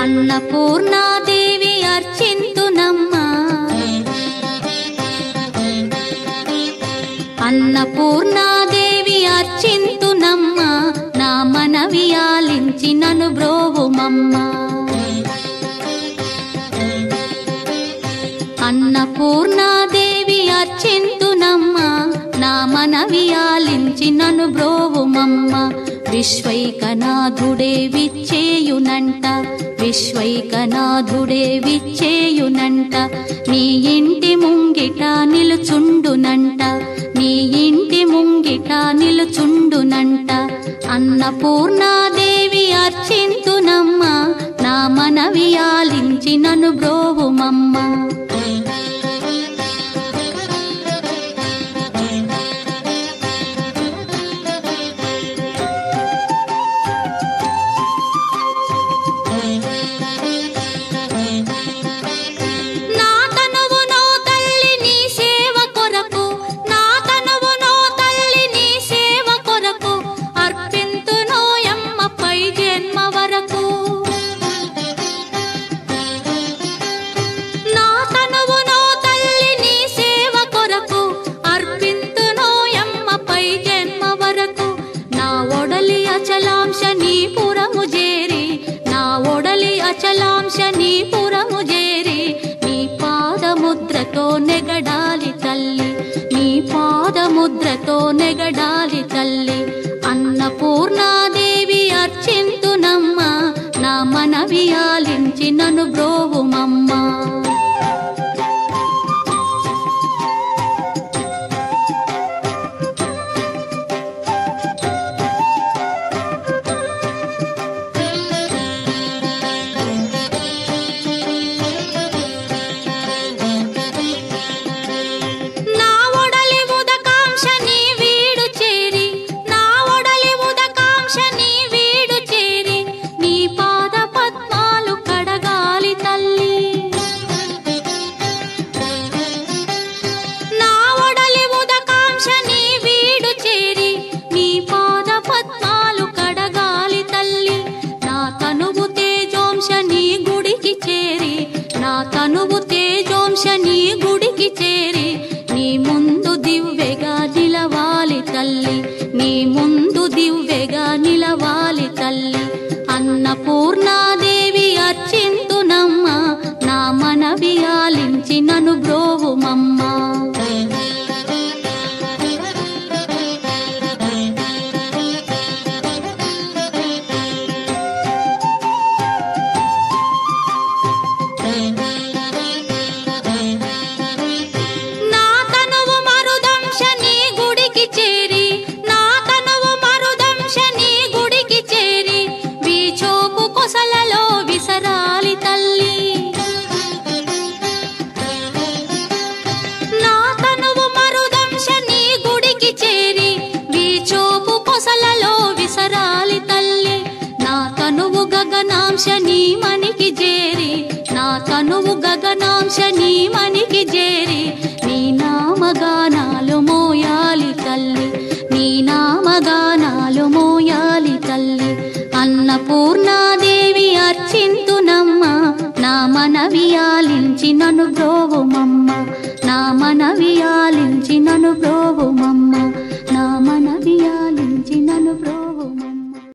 అన్నపూర్ణాదేవి అర్చింతునమ్మా, అన్నపూర్ణాదేవి అర్చింతునమ్మా, నా మనవి ఆలించి నన్ను బ్రోవుమమ్మా. అన్నపూర్ణాదేవి అర్చింతునమ్మా, నా మనవి ఆలించి నన్ను బ్రోవుమమ్మా. విశ్వైకనాథుడే విచ్చేయునంట, విశ్వైకనాథుడే విచ్చేయునంట, నీ ఇంటి ముంగిట నిలుచుండునంట, నీ ఇంటి ముంగిట నిలుచుండునంట. అన్నపూర్ణాదేవి అర్చింతునమ్మా, నా మనవి ఆలించి నన్ను బ్రోవుమమ్మా. అచలాంశనీపురము చేరి నీ పాదముద్రతో నెగడాలి తల్లి, నీ పాదముద్రతో నెగడాలి తల్లి. అన్నపూర్ణాదేవి అర్చింతునమ్మా, నా మనవి ఆలించి నన్ను బ్రోవుమమ్మా. తనువు తేజోంశని గుడికి చేరి నీ ముందు దివ్వెగా నిలవాలి తల్లి, నీ ముందు దివ్వెగా నిలవాలి తల్లి. అన్నపూర్ణాదేవి అర్చింతునమ్మా, నా మనవి ఆలించి నన్ను బ్రోవుమమ్మా. గగనాంశని మనికి చేరి, నా తనువు గగనాంశని మనికి చేరి నీ నామగానాలు మోయాలి తల్లి, నీ నామగానాలు మోయాలి తల్లి. అన్నపూర్ణాదేవి అర్చింతునమ్మా, నా మనవి ఆలించి నన్ను బ్రోవుమమ్మ, నా మనవి ఆలించి నన్ను బ్రోవుమమ్మ.